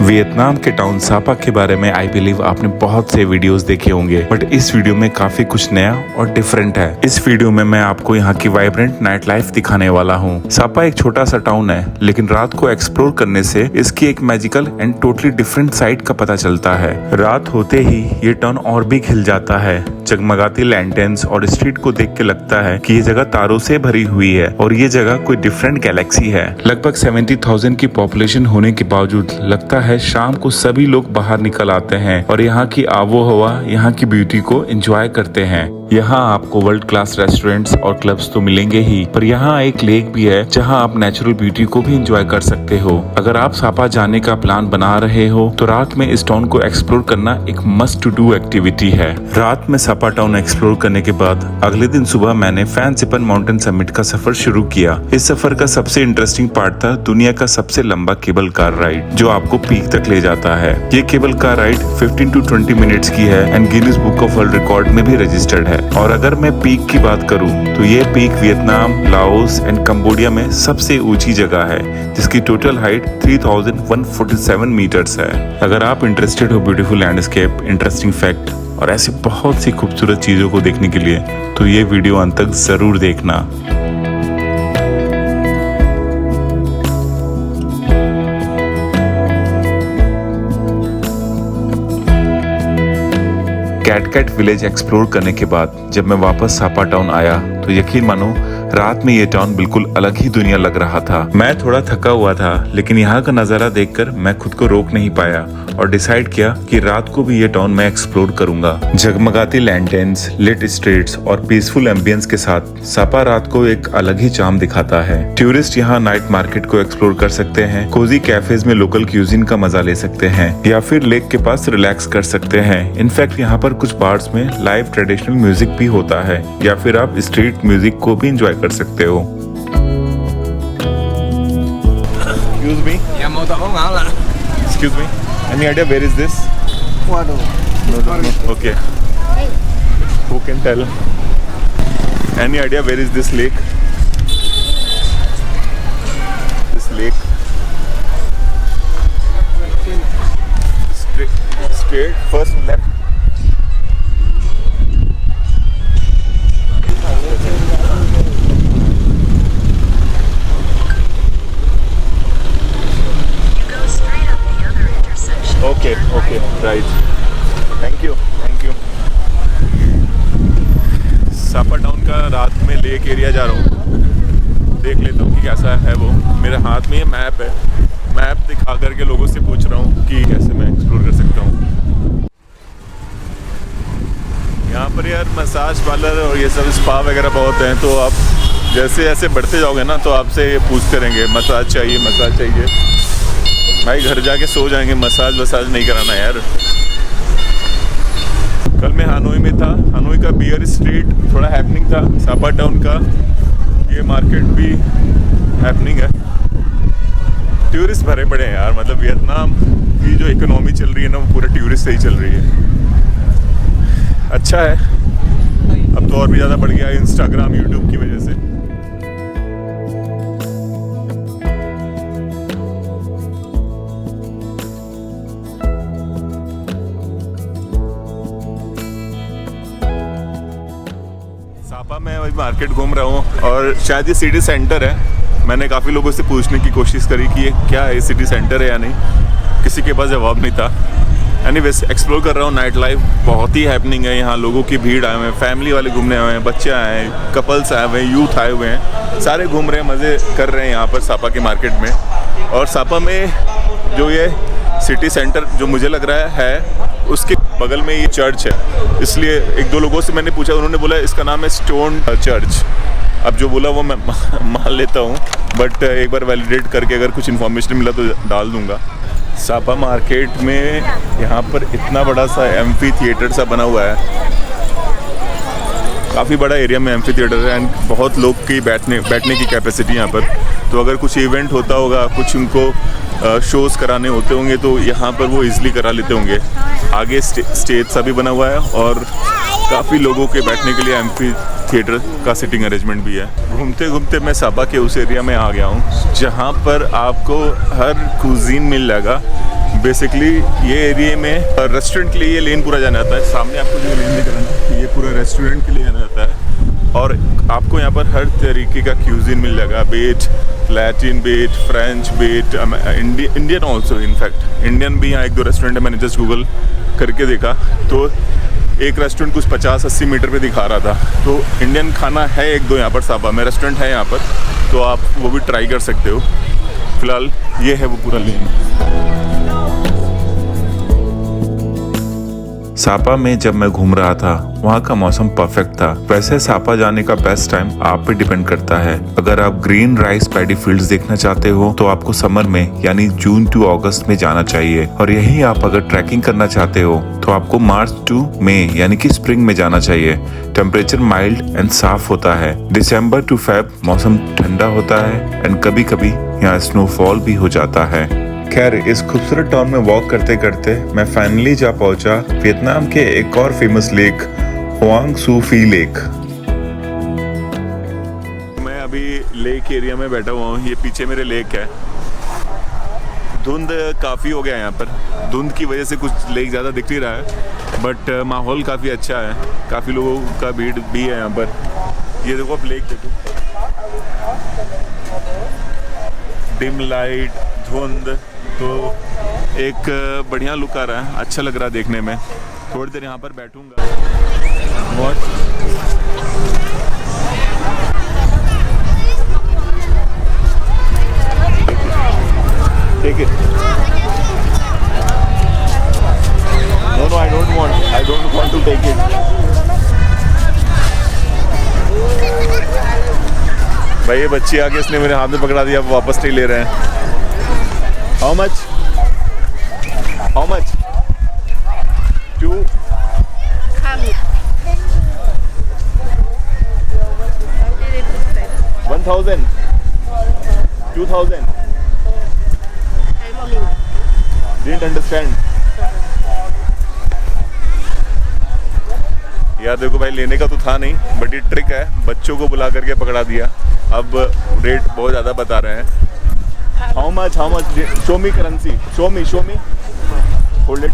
Vietnam के town Sapa के बारे में आई बिलीव आपने बहुत से वीडियोस देखे होंगे, बट इस वीडियो में काफी कुछ नया और डिफरेंट है। इस वीडियो में मैं आपको यहाँ की वाइब्रेंट नाइट लाइफ दिखाने वाला हूँ। सापा एक छोटा सा टाउन है, लेकिन रात को एक्सप्लोर करने से इसकी एक magical and totally different side का पता चलता है। रात होते ही ये टाउन और भी खिल जाता है। जगमगाती लैंटर्न्स और स्ट्रीट को देख के लगता है कि ये जगह तारों से भरी हुई है और ये जगह कोई डिफरेंट गैलेक्सी है। लगभग 70,000 की पॉपुलेशन होने के बावजूद लगता है शाम को सभी लोग बाहर निकल आते हैं और यहाँ की आबो हवा, यहाँ की ब्यूटी को एंजॉय करते हैं। यहाँ आपको वर्ल्ड क्लास रेस्टोरेंट्स और क्लब्स तो मिलेंगे ही, पर यहाँ एक लेक भी है जहाँ आप नेचुरल ब्यूटी को भी एंजॉय कर सकते हो। अगर आप सापा जाने का प्लान बना रहे हो तो रात में इस टाउन को एक्सप्लोर करना एक मस्ट टू डू एक्टिविटी है। रात में सापा टाउन एक्सप्लोर करने के बाद अगले दिन सुबह मैंने फैन सिपन माउंटेन समिट का सफर शुरू किया। इस सफर का सबसे इंटरेस्टिंग पार्ट था दुनिया का सबसे लंबा केबल कार राइड, जो आपको पीक तक ले जाता है। ये cable car ride 15 to 20 minutes की है and Guinness book of world record में भी रजिस्टर्ड है। और अगर मैं पीक की बात करूं तो ये peak Vietnam, Laos and Cambodia में सबसे ऊंची जगह है, जिसकी टोटल हाइट 3147 मीटर्स है। अगर आप इंटरेस्टेड हो ब्यूटीफुल लैंडस्केप, इंटरेस्टिंग फैक्ट और ऐसी बहुत सी खूबसूरत चीजों को देखने के लिए तो ये वीडियो अंत तक जरूर देखना। कैटकैट विलेज एक्सप्लोर करने के बाद जब मैं वापस सापा टाउन आया तो यकीन मानो रात में ये टाउन बिल्कुल अलग ही दुनिया लग रहा था। मैं थोड़ा थका हुआ था, लेकिन यहाँ का नजारा देखकर मैं खुद को रोक नहीं पाया और डिसाइड किया कि रात को भी ये टाउन मैं एक्सप्लोर करूंगा। जगमगाती लैंटर्न्स, लिट स्ट्रीट्स और पीसफुल एम्बियंस के साथ सापा रात को एक अलग ही चार्म दिखाता है। टूरिस्ट यहाँ नाइट मार्केट को एक्सप्लोर कर सकते हैं, कोजी कैफेज में लोकल क्यूजिन का मजा ले सकते हैं या फिर लेक के पास रिलैक्स कर सकते हैं। इनफैक्ट यहाँ पर कुछ बार्स में लाइव ट्रेडिशनल म्यूजिक भी होता है या फिर आप स्ट्रीट म्यूजिक को भी एंजॉय कर सकते हो। Excuse me. Dạ mô tả bóng ảo là. Excuse me. Any idea where is this? Qua đồ. No. Okay. Who can tell? Any idea where is this lake? This lake. Straight. First left. Okay, right. Thank you. Sapa town का रात में lake area जा रहा हूँ, देख लेता हूँ कि कैसा है वो। मेरे हाथ में ये मैप है, मैप दिखा करके लोगों से पूछ रहा हूँ कि कैसे मैं एक्सप्लोर कर सकता हूँ। यहाँ पर यार मसाज पार्लर और ये सब स्पा वगैरह बहुत हैं, तो आप जैसे जैसे बढ़ते जाओगे ना तो आपसे ये पूछते रहेंगे मसाज चाहिए। भाई घर जाके सो जाएंगे, मसाज वसाज नहीं कराना यार। कल मैं हानोई में था, हानोई का बियर स्ट्रीट थोड़ा हैपनिंग था। सापा टाउन का ये मार्केट भी हैपनिंग है। टूरिस्ट भरे पड़े हैं यार, मतलब वियतनाम की जो इकोनॉमी चल रही है ना वो पूरे टूरिस्ट से ही चल रही है। अच्छा है, अब तो और भी ज़्यादा बढ़ गया है इंस्टाग्राम, यूट्यूब की वजह से। सापा में अभी मार्केट घूम रहा हूँ और शायद ये सिटी सेंटर है। मैंने काफ़ी लोगों से पूछने की कोशिश करी कि ये क्या है, सिटी सेंटर है या नहीं, किसी के पास जवाब नहीं था। एनीवेज एक्सप्लोर कर रहा हूँ। नाइट लाइफ बहुत ही हैपनिंग है यहाँ, लोगों की भीड़ आए हुए हैं, फैमिली वाले घूमने आए हैं, बच्चे आए हैं, कपल्स आए हुए हैं, यूथ आए हुए हैं, सारे घूम रहे हैं, मज़े कर रहे हैं यहाँ पर सापा के मार्केट में। और सापा में जो ये सिटी सेंटर जो मुझे लग रहा है उसके बगल में ये चर्च है, इसलिए एक दो लोगों से मैंने पूछा, उन्होंने बोला इसका नाम है स्टोन चर्च। अब जो बोला वो मैं मान लेता हूँ, बट एक बार वैलिडेट करके अगर कुछ इन्फॉर्मेशन मिला तो डाल दूँगा। सापा मार्केट में यहाँ पर इतना बड़ा सा एम्फी थिएटर सा बना हुआ है, काफ़ी बड़ा एरिया में एम्फी थिएटर है एंड बहुत लोग की बैठने की कैपेसिटी यहाँ पर। तो अगर कुछ इवेंट होता होगा, कुछ उनको शोज़ कराने होते होंगे तो यहाँ पर वो इजीली करा लेते होंगे। आगे स्टेज सा भी बना हुआ है और काफ़ी लोगों के बैठने के लिए एम्फी थिएटर का सिटिंग अरेंजमेंट भी है। घूमते घूमते मैं सापा के उस एरिया में आ गया हूँ जहाँ पर आपको हर कुजीन मिल जाएगा। बेसिकली ये एरिया में रेस्टोरेंट के लिए ये लेन पूरा जाना जाता है। सामने आपको जो लेन दिख रहा है ये पूरा रेस्टोरेंट के लिए जाना जाता है और आपको यहाँ पर हर तरीके का क्यूजिन मिल जाएगा, be it Latin, be it French, be it Indian also. In fact Indian भी यहाँ एक दो रेस्टोरेंट है, मैंने जस्ट गूगल करके देखा तो एक रेस्टोरेंट कुछ 50-80 मीटर पे दिखा रहा था। तो इंडियन खाना है एक दो यहाँ पर, सापा में रेस्टोरेंट है यहाँ पर, तो आप वो भी ट्राई कर सकते हो। फिलहाल ये है वो पूरा लेन। सापा में जब मैं घूम रहा था वहाँ का मौसम परफेक्ट था। वैसे सापा जाने का बेस्ट टाइम आप पे डिपेंड करता है। अगर आप ग्रीन राइस पैडी फील्ड्स देखना चाहते हो तो आपको समर में यानी जून टू अगस्त में जाना चाहिए, और यही आप अगर ट्रैकिंग करना चाहते हो तो आपको मार्च टू मई यानी कि स्प्रिंग में जाना चाहिए। टेम्परेचर माइल्ड एंड साफ होता है। दिसंबर टू फेब मौसम ठंडा होता है एंड कभी कभी यहाँ स्नोफॉल भी हो जाता है। खैर, इस खूबसूरत टाउन में वॉक करते करते मैं फाइनली जा पहुंचा वियतनाम के एक और फेमस लेक, होआंग सू फी लेक। मैं अभी लेक एरिया में बैठा हुआ हूँ। ये पीछे मेरे लेक है। धुंध काफ़ी हो गया यहाँ पर, धुंध की वजह से कुछ लेक ज़्यादा दिख नहीं रहा है, बट माहौल काफ़ी अच्छा है। काफ़ी लोगों का भीड़ भी है यहाँ पर। ये देखो, आप लेक देखो, डिम लाइट, धुंध, तो एक बढ़िया लुक आ रहा है, अच्छा लग रहा है देखने में। थोड़ी देर यहाँ पर बैठूंगा। Take it. No, I don't want to take it. भाई ये बच्ची आके इसने मेरे हाथ में पकड़ा दिया, अब वापस नहीं ले रहे हैं। How much? 2 1,000 2,000 Didn't understand. यार देखो भाई, लेने का तो था नहीं, बट ये ट्रिक है, बच्चों को बुला करके पकड़ा दिया। अब रेट बहुत ज़्यादा बता रहे हैं। How much? Show me currency. Show me. Hold it.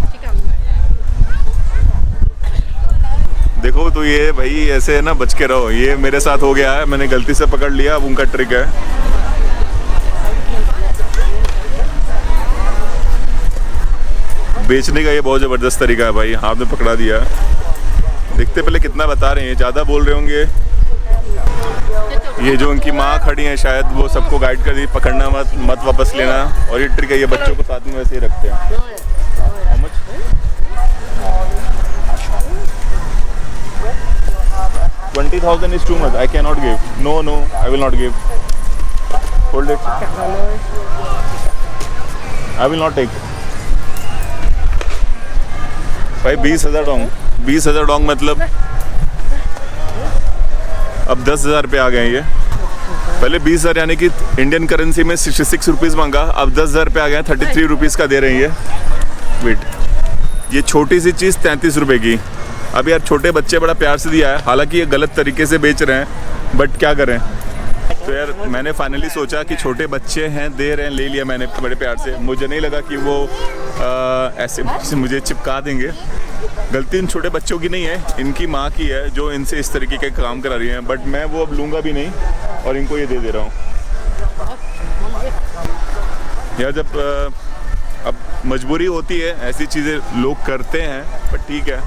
देखो तो ये भाई ऐसे है ना, बच के रहो। ये मेरे साथ हो गया है, मैंने गलती से पकड़ लिया, अब उनका ट्रिक है। बेचने का ये बहुत ज़बरदस्त तरीका है भाई, हाथ में पकड़ा दिया। देखते पहले कितना बता रहे हैं, ज़्यादा बोल रहे होंगे। ये जो उनकी माँ खड़ी है शायद वो सबको गाइड कर दी, पकड़ना मत वापस लेना। और ये ट्रिक है, ये बच्चों को साथ में वैसे ही रखते हैं। How much? 20,000 is too much. I cannot give. No, I will not give. Hold it. I will not take. भाई 20,000 डोंग मतलब अब 10,000 रुपये आ गए। ये पहले 20,000 यानी कि इंडियन करेंसी में 66 रुपीज़ मांगा, अब 10,000 रुपये आ गए, 33 रुपीज़ का दे रही है। वेट, ये छोटी सी चीज़ 33 रुपये की। अब यार छोटे बच्चे बड़ा प्यार से दिया है, हालांकि ये गलत तरीके से बेच रहे हैं, बट क्या करें। तो यार मैंने फाइनली सोचा कि छोटे बच्चे हैं, दे रहे हैं, ले लिया मैंने बड़े प्यार से। मुझे नहीं लगा कि वो ऐसे मुझे चिपका देंगे। गलती इन छोटे बच्चों की नहीं है, इनकी माँ की है जो इनसे इस तरीके के काम करा रही हैं। बट मैं वो अब लूँगा भी नहीं और इनको ये दे रहा हूँ। यार जब अब मजबूरी होती है, ऐसी चीज़ें लोग करते हैं, पर ठीक है।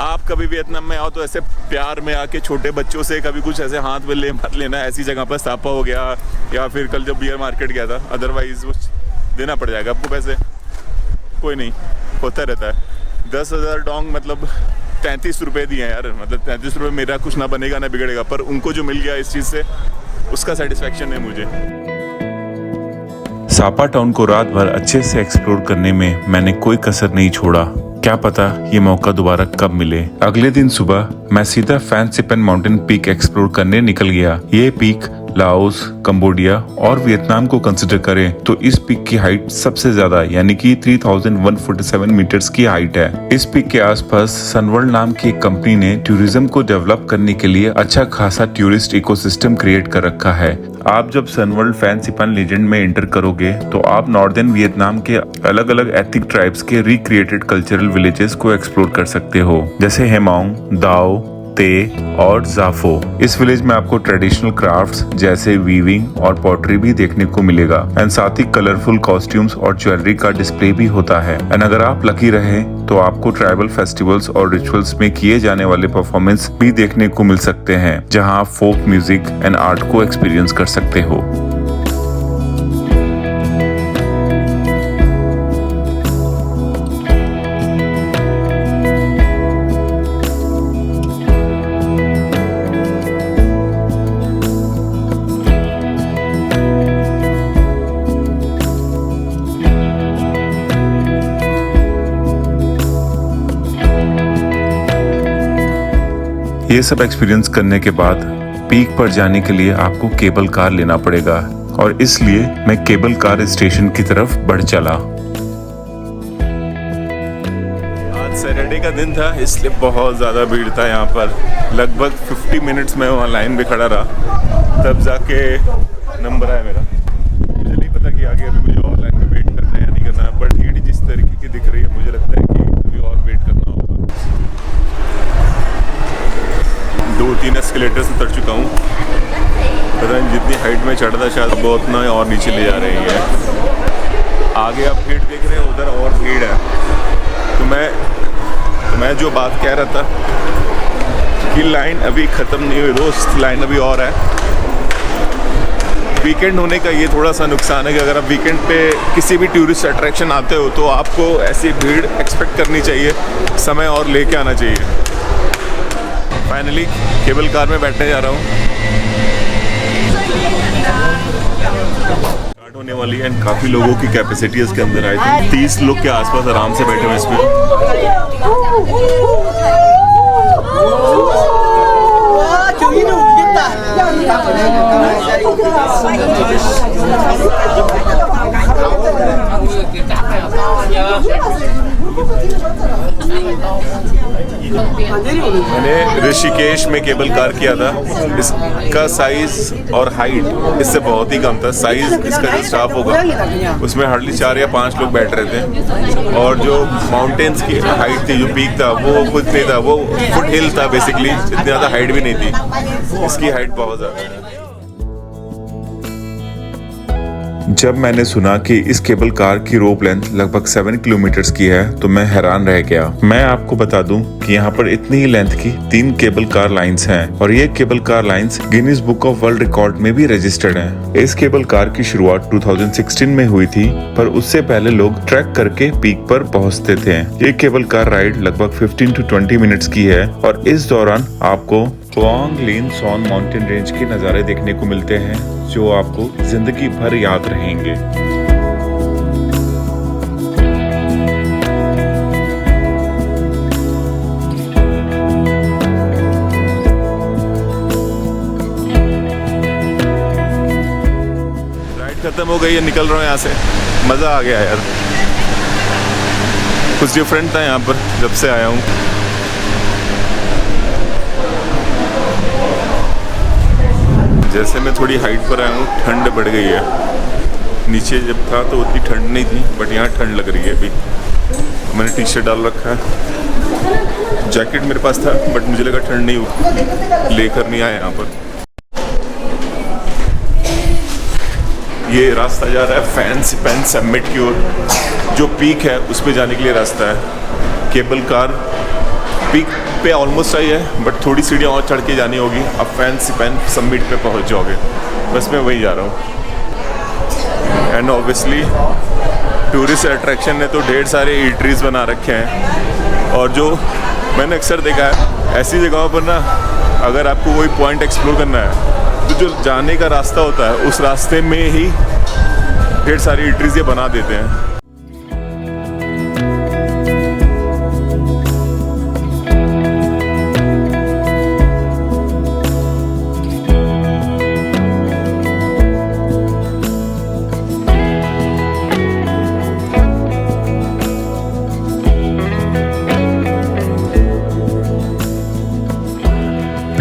आप कभी वियतनाम में आओ तो ऐसे प्यार में आके छोटे बच्चों से कभी कुछ ऐसे हाथ में ले मत लेना। ऐसी जगह पर सापा हो गया, या फिर कल जब बियर मार्केट गया था, अदरवाइज वो देना पड़ जाएगा आपको पैसे। कोई नहीं, होता रहता है। 10,000 डोंग मतलब 33 रुपये दिए हैं यार, मतलब 33 रुपये मेरा कुछ ना बनेगा ना बिगड़ेगा, पर उनको जो मिल गया इस चीज़ से उसका सेटिस्फेक्शन है मुझे। सापा टाउन को रात भर अच्छे से एक्सप्लोर करने में मैंने कोई कसर नहीं छोड़ा। क्या पता ये मौका दोबारा कब मिले। अगले दिन सुबह मैं सीधा फैन सिपन माउंटेन पीक एक्सप्लोर करने निकल गया। ये पीक लाओस, कंबोडिया और वियतनाम को कंसिडर करें तो इस पीक की हाइट सबसे ज्यादा यानी कि 3147 मीटर्स की हाइट है। इस पीक के आसपास सनवर्ल्ड नाम की एक कंपनी ने टूरिज्म को डेवलप करने के लिए अच्छा खासा टूरिस्ट इकोसिस्टम क्रिएट कर रखा है। आप जब सनवर्ल्ड फैन सिपन लीजेंड में एंटर करोगे तो आप नॉर्दर्न वियतनाम के अलग अलग एथनिक ट्राइब्स के रिक्रिएटेड कल्चरल विलेजेस को एक्सप्लोर कर सकते हो, जैसे हेमांग, दाओ, ते और जाफो। इस विलेज में आपको ट्रेडिशनल क्राफ्ट्स जैसे वीविंग और पॉटरी भी देखने को मिलेगा एंड साथ ही कलरफुल कॉस्ट्यूम्स और ज्वेलरी का डिस्प्ले भी होता है। एंड अगर आप लकी रहे तो आपको ट्राइबल फेस्टिवल्स और रिचुअल्स में किए जाने वाले परफॉर्मेंस भी देखने को मिल सकते हैं, जहां आप फोक म्यूजिक एंड आर्ट को एक्सपीरियंस कर सकते हो। ये सब एक्सपीरियंस करने के बाद पीक पर जाने के लिए आपको केबल कार लेना पड़ेगा और इसलिए मैं केबल कार स्टेशन की तरफ बढ़ चला। आज सैटरडे का दिन था इसलिए बहुत ज़्यादा भीड़ था यहाँ पर। लगभग 50 मिनट्स में वहाँ लाइन में खड़ा रहा, तब जाके नंबर आया मेरा। मुझे नहीं पता कि आगे अभी मुझे और लाइन में वेट करना है या नहीं करना है, बट भीड़ जिस तरीके की दिख रही है मुझे लगता है कि अभी और वेट करना होगा। 2-3 एस्केलेटर से उतर चुका हूँ, पता नहीं जितनी हाइट में चढ़ था शायद वो उतना और नीचे ले जा रही है। आगे आप भीड़ देख रहे हैं, उधर और भीड़ है। तो मैं जो बात कह रहा था कि लाइन अभी ख़त्म नहीं हुई दोस्त, लाइन अभी और है। वीकेंड होने का ये थोड़ा सा नुकसान है कि अगर आप वीकेंड पे किसी भी टूरिस्ट अट्रैक्शन आते हो तो आपको ऐसी भीड़ एक्सपेक्ट करनी चाहिए, समय और लेके आना चाहिए। फाइनली केबल कार में बैठने जा रहा हूँ, स्टार्ट होने वाली है एंड काफ़ी लोगों की कैपेसिटी है इसके अंदर। आई थिंक 30 लोग के आसपास आराम से बैठे हुए इसमें। मैंने ऋषिकेश में केबल कार किया था। इसका साइज और हाइट इससे बहुत ही कम था। साइज इसका जो स्टाफ होगा उसमें हार्डली 4 या 5 लोग बैठ रहे थे, और जो माउंटेन्स की हाइट थी, जो पीक था वो कुछ नहीं था, वो फुट हिल था बेसिकली, इतनी ज़्यादा हाइट भी नहीं थी। इसकी हाइट बहुत ज़्यादा है। जब मैंने सुना कि इस केबल कार की रोप लेंथ लगभग 7 किलोमीटर्स की है तो मैं हैरान रह गया। मैं आपको बता दूं कि यहाँ पर इतनी ही लेंथ की 3 केबल कार लाइंस हैं और ये cable car lines Guinness book of world record में भी रजिस्टर्ड हैं। इस केबल कार की शुरुआत 2016 में हुई थी, पर उससे पहले लोग ट्रैक करके पीक पर पहुँचते थे। ये केबल कार राइड लगभग 15 to 20 मिनट्स की है और इस दौरान आपको क्वांग लीन सॉन माउंटेन रेंज के नज़ारे देखने को मिलते हैं जो आपको जिंदगी भर याद रहेंगे। राइड खत्म हो गई है, निकल रहा हूँ यहाँ से। मज़ा आ गया यार, कुछ डिफरेंट था यहाँ पर जब से आया हूँ। जैसे मैं थोड़ी हाइट पर आया हूँ ठंड बढ़ गई है। नीचे जब था तो उतनी ठंड नहीं थी, बट यहाँ ठंड लग रही है अभी। मैंने टी शर्ट डाल रखा है, जैकेट मेरे पास था बट मुझे लगा ठंड नहीं हो, लेकर नहीं आया यहाँ पर। ये रास्ता जा रहा है फैन सिपन समिट की ओर, जो पीक है उस पे जाने के लिए रास्ता है। केबल कार पीक पे ऑलमोस्ट आई है, बट थोड़ी सीढ़ियाँ और चढ़ के जानी होगी, अब फैन सिपन समिट पे पहुंच जाओगे। बस मैं वही जा रहा हूँ। एंड ऑब्वियसली टूरिस्ट अट्रैक्शन ने तो ढेर सारे ईटरीज बना रखे हैं, और जो मैंने अक्सर देखा है ऐसी जगहों पर ना, अगर आपको कोई पॉइंट एक्सप्लोर करना है तो जो जाने का रास्ता होता है उस रास्ते में ही ढेर सारी ईटरीज ये बना देते हैं।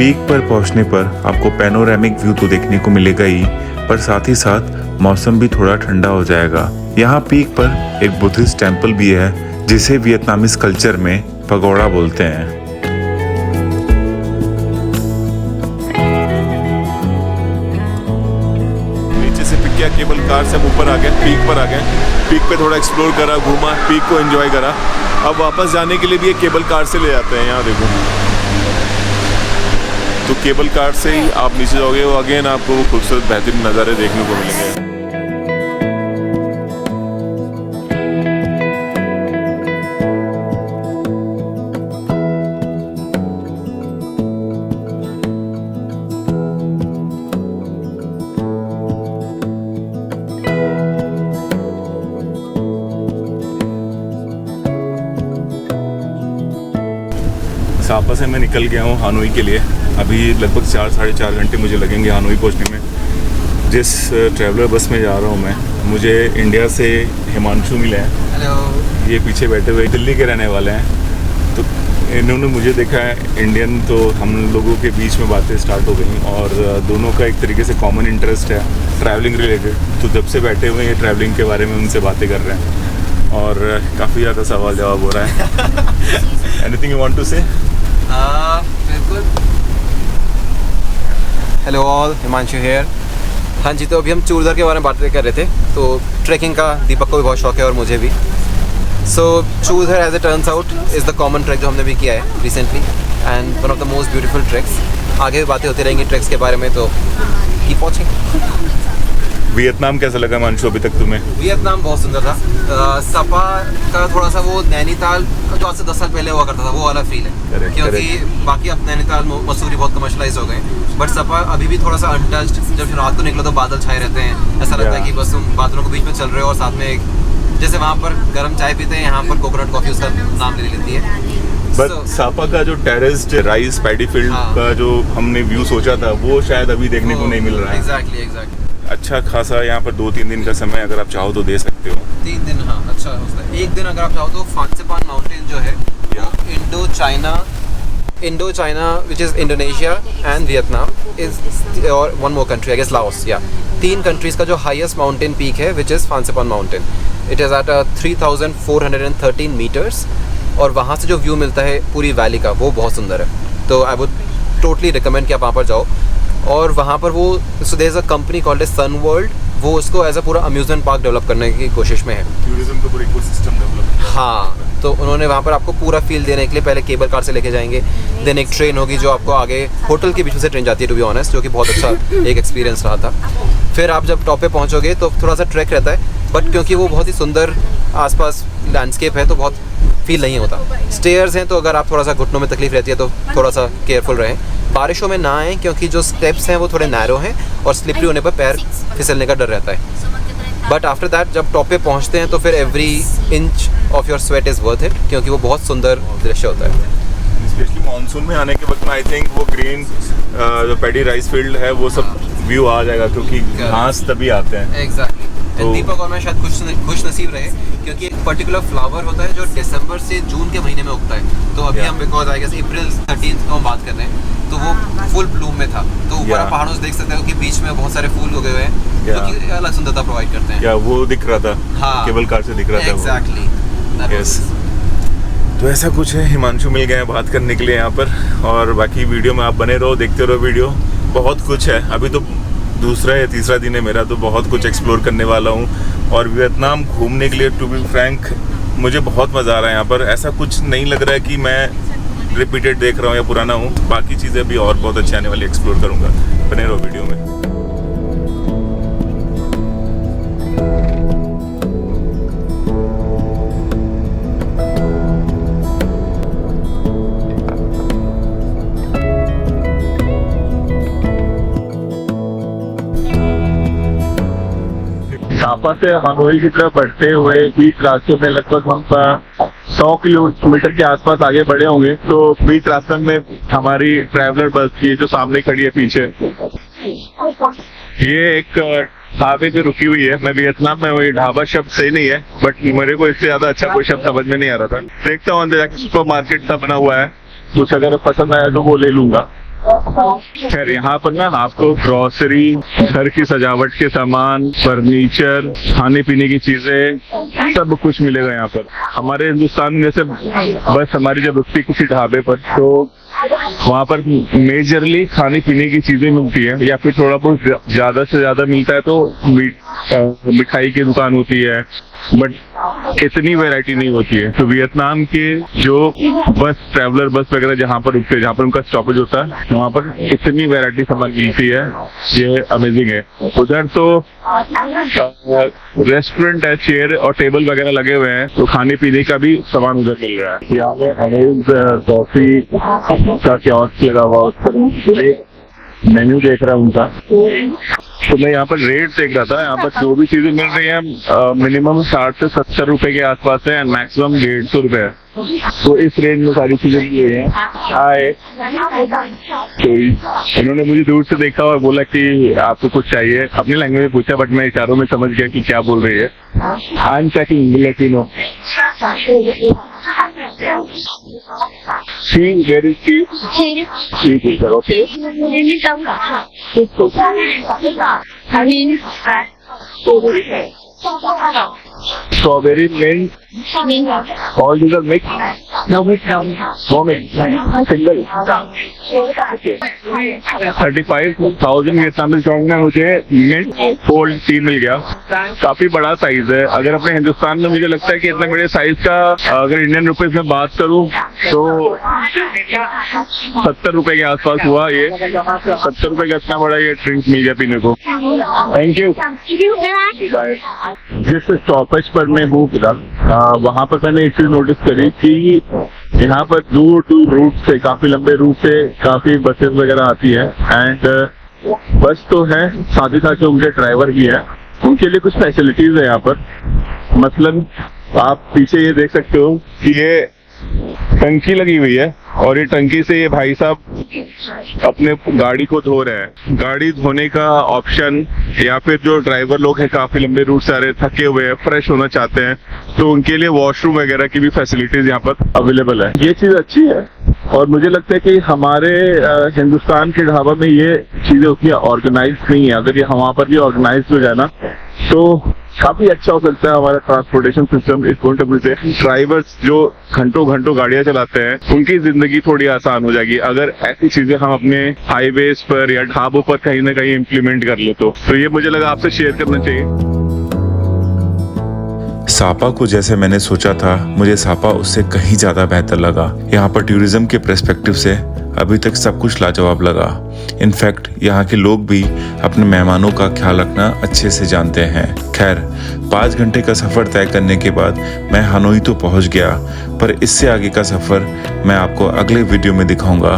पीक पर पहुंचने पर आपको पैनोरामिक व्यू तो देखने को मिलेगा ही, पर साथ ही साथ मौसम भी थोड़ा ठंडा हो जाएगा। यहाँ पीक पर एक बुद्धिस्ट टेम्पल भी है जिसे वियतनामीज कल्चर में पगोड़ा बोलते हैं। नीचे से पिक किया केबल कार से हम ऊपर आ गए, पीक पर आ गए। पीक पे थोड़ा एक्सप्लोर करा, घूमा, पीक को एंजॉय करा। अब वापस जाने के लिए भी एक केबल कार से ले जाते हैं। यहाँ देखो, तो केबल कार से ही आप नीचे जाओगे, वो अगेन आपको वो खूबसूरत बेहतरीन नज़ारे देखने को मिलेंगे। सापा से मैं निकल गया हूँ हानोई के लिए। अभी लगभग 4 साढ़े 4 घंटे मुझे लगेंगे हानोई पहुँचने में। जिस ट्रैवलर बस में जा रहा हूँ मैं, मुझे इंडिया से हिमांशु मिले हैं। हेलो। ये पीछे बैठे हुए दिल्ली के रहने वाले हैं। तो इन्होंने मुझे देखा है इंडियन, तो हम लोगों के बीच में बातें स्टार्ट हो गई और दोनों का एक तरीके से कॉमन इंटरेस्ट है ट्रैवलिंग रिलेटेड। तो जब से बैठे हुए हैं ट्रैवलिंग के बारे में उनसे बातें कर रहे हैं और काफ़ी ज़्यादा सवाल जवाब हो रहा है। Anything you want to say? बिल्कुल। Hello all, Himanshu here. हाँ जी, तो अभी हम चूरधर के बारे में बातें कर रहे थे। तो ट्रैकिंग का दीपक को भी बहुत शौक है और मुझे भी। So Churdhar as a turns out is the common track जो हमने भी किया है recently and one of the most beautiful tracks. आगे भी बातें होती रहेंगी ट्रैक्स के बारे में, तो कीप वॉचिंग। वियतनाम कैसा लगा मानशु अभी तक तुम्हें? वियतनाम बहुत सुंदर था। सपा का थोड़ा सा वो नैनीताल जो आज से 10 साल पहले हुआ करता था वो वाला फील है। Correct, क्योंकि बाकी अब नैनीताल मसूरी बहुत कमर्शलाइज हो गए, बट सपा अभी भी थोड़ा सा अनटच्ड। जब रात को निकलो तो बादल छाए रहते हैं, ऐसा लगता है कि बस तुम बादलों के बीच में चल रहे हो और साथ में एक जैसे वहाँ पर गर्म चाय पीते हैं, यहाँ पर कोकोनट कॉफ़ी उसका नाम ले लेती है। बट सापा का जो टेरेस्ड राइस पैडी फील्ड का जो हमने व्यू सोचा था वो शायद अभी देखने को नहीं मिल रहा है। एग्जैक्टली। अच्छा खासा यहाँ पर 2-3 दिन का समय अगर आप चाहो तो दे सकते हो। 3 दिन, हाँ, अच्छा होता है। एक दिन अगर आप चाहो तो फांसेपान माउंटेन जो है वो Indo China which is Indonesia and Vietnam is और one more country I guess Laos, या 3 कंट्रीज़ का जो हाईएस्ट माउंटेन पीक है which is Fansipan mountain. It is at 3413 metres और वहाँ से जो व्यू मिलता है पूरी वैली का वो बहुत सुंदर है। तो आई वुड टोटली रिकमेंड कि आप वहाँ पर जाओ। और वहाँ पर वो so there is a company called Sun World, वो उसको एज अ पूरा अम्यूजमेंट पार्क डेवलप करने की कोशिश में है। टूरिज्म का पूरा इकोसिस्टम डेवलप। हाँ, तो उन्होंने वहाँ पर आपको पूरा फील देने के लिए पहले केबल कार से लेके जाएंगे, देन एक ट्रेन होगी जो आपको आगे होटल के बीच में से ट्रेन जाती है टू बी ऑनेस्ट, जो कि बहुत अच्छा एक एक्सपीरियंस रहा था। फिर आप जब टॉप पे पहुँचोगे तो थोड़ा सा ट्रैक रहता है, बट क्योंकि वो बहुत ही सुंदर आसपास लैंडस्केप है तो बहुत फील नहीं होता। स्टेयर्स हैं तो अगर आप थोड़ा सा घुटनों में तकलीफ रहती है तो थोड़ा सा केयरफुल रहें। बारिशों में ना आएँ क्योंकि जो स्टेप्स हैं वो थोड़े नैरो हैं और स्लिपरी होने पर पैर फिसलने का डर रहता है। बट आफ्टर दैट जब टॉप पे पहुंचते हैं तो फिर every inch of your sweat is worth it, क्योंकि वो बहुत सुंदर दृश्य होता है। स्पेशली मानसून में आने के वक्त में आई थिंक वो ग्रीन जो पैडी राइस फील्ड है वो सब व्यू आ जाएगा, क्योंकि घास तभी आते हैं। एग्जैक्टली। दीपक और मैं शायद खुश नसीब रहे क्योंकि एक पर्टिकुलर फ्लावर होता है जो दिसंबर से जून के महीने में उगता है। तो अभी हम बिकॉज आई गेस अप्रैल 13 को हम बात कर रहे हैं, तो वो फुल ब्लूम में था। तो ऊपर आप पहाड़ों से देख सकते हो कि बीच में बहुत सारे फूल उगे हुए हैं जो कि अलग सुंदरता प्रोवाइड करते हैं। या वो दिख रहा था, हाँ, केबल कार से दिख रहा था। एग्जैक्टली। यस, तो ऐसा कुछ है। हिमांशु मिल गए हैं बात करने के लिए यहाँ पर, और बाकी वीडियो में आप बने रहो, देखते रहो वीडियो। बहुत कुछ है, अभी तो दूसरा या तीसरा दिन है मेरा, तो बहुत कुछ एक्सप्लोर करने वाला हूँ। और वियतनाम घूमने के लिए टू बी फ्रैंक मुझे बहुत मज़ा आ रहा है यहाँ पर। ऐसा कुछ नहीं लग रहा है कि मैं रिपीटेड देख रहा हूँ या पुराना हूँ। बाकी चीज़ें भी और बहुत अच्छी आने वाली एक्सप्लोर करूँगा। बने रहो वीडियो में। सापा से हानोई की तरफ बढ़ते हुए बीच रास्ते में लगभग हम 100 किलोमीटर के आसपास आगे बढ़े होंगे। तो बीच रास्ते में हमारी ट्रैवलर बस ये जो सामने खड़ी है पीछे, ये एक ढाबे पे रुकी हुई है। मैं वियतनाम में हूँ, ये ढाबा शब्द सही नहीं है, बट मेरे को इससे ज्यादा अच्छा कोई शब्द समझ में नहीं आ रहा था। देखता हूँ अंदर जाके सुपर मार्केट सा बना हुआ है, कुछ अगर पसंद आया तो वो ले लूंगा। खैर यहाँ पर ना आपको ग्रोसरी, घर की सजावट के सामान, फर्नीचर, खाने पीने की चीजें सब कुछ मिलेगा यहाँ पर। हमारे हिंदुस्तान में जैसे बस हमारी जब रुकती किसी ढाबे पर तो वहाँ पर मेजरली खाने पीने की चीजें मिलती है, या फिर थोड़ा बहुत ज्यादा से ज्यादा मिलता है तो मिठाई की दुकान होती है, बट इतनी वैरायटी नहीं होती है। तो वियतनाम के जो बस ट्रैवलर बस वगैरह जहाँ पर रुकते हैं, जहाँ पर उनका स्टॉपेज होता है, वहाँ पर इतनी वैरायटी सामान मिलती है, ये अमेजिंग है। उधर तो रेस्टोरेंट है, चेयर और टेबल वगैरह लगे हुए हैं, तो खाने पीने का भी सामान उधर मिल रहा है। यहाँ पे अमेज कॉफी का कियोस्क लगा हुआ, उस पर मेन्यू देख रहा हूँ उनका। तो मैं यहाँ पर रेट देख रहा था, यहाँ पर जो भी चीजें मिल रही हैं मिनिमम 60 से 70 रुपए के आसपास है, मैक्सिमम 150 रुपए है। तो इस रेंज में सारी चीजें मिल रही हैं। हाय, तो इन्होंने मुझे दूर से देखा और बोला कि आपको कुछ चाहिए, अपनी लैंग्वेज में पूछा, बट मैं इशारों में समझ गया कि क्या बोल रही है। आई एम चेकिंग लेकिन सी वेरी सी ठीक है sir, okay. Strawberry mint all these are mixed? No mix. Single. 35,000 वियतनामी डॉलर में मुझे मिंट कोल्ड टी मिल गया। काफी बड़ा साइज है। अगर अपने हिंदुस्तान में मुझे लगता है कि इतने बड़े साइज का अगर इंडियन रुपीज में बात करूं तो 70 रुपए के आसपास हुआ। ये 70 रुपए का इतना बड़ा ये ड्रिंक मिल गया पीने को। Thank you. जिस स्टॉपेज पर मैं हूँ वहाँ पर मैंने एक चीज नोटिस करी कि यहाँ पर दूर दूर रूट से, काफी लंबे रूट से काफी बसेस वगैरह आती है। एंड बस तो है, साथ ही साथ जो उनके ड्राइवर भी है उनके लिए कुछ फैसिलिटीज है यहाँ पर। मतलब आप पीछे ये देख सकते हो कि ये टंकी लगी हुई है और ये टंकी से ये भाई साहब अपने गाड़ी को धो रहे हैं। गाड़ी धोने का ऑप्शन, या फिर जो ड्राइवर लोग हैं काफी लंबे रूट से आ रहे, थके हुए हैं, फ्रेश होना चाहते हैं, तो उनके लिए वॉशरूम वगैरह की भी फैसिलिटीज यहाँ पर अवेलेबल है। ये चीज अच्छी है और मुझे लगता है कि हमारे हिंदुस्तान के ढाबा में ये चीजें उतनी ऑर्गेनाइज नहीं है। अगर ये वहाँ पर भी ऑर्गेनाइज हो जाए ना तो काफी अच्छा हो सकता है हमारा ट्रांसपोर्टेशन सिस्टम। इस पॉइंट ऑफ व्यू से ड्राइवर्स जो घंटों घंटों गाड़ियां चलाते हैं उनकी जिंदगी थोड़ी आसान हो जाएगी अगर ऐसी चीजें हम अपने हाईवेज पर या ढाबों पर कहीं ना कहीं इम्प्लीमेंट कर ले तो ये मुझे लगा आपसे शेयर करना चाहिए। सापा को जैसे मैंने सोचा था, मुझे सापा उससे कहीं ज्यादा बेहतर लगा। यहाँ पर टूरिज्म के पर्सपेक्टिव से अभी तक सब कुछ लाजवाब लगा। इनफैक्ट यहाँ के लोग भी अपने मेहमानों का ख्याल रखना अच्छे से जानते हैं। खैर 5 घंटे का सफर तय करने के बाद मैं हनोई तो पहुँच गया, पर इससे आगे का सफर मैं आपको अगले वीडियो में दिखाऊंगा।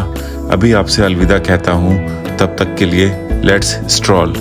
अभी आपसे अलविदा कहता हूँ, तब तक के लिए लेट्स स्ट्रॉल।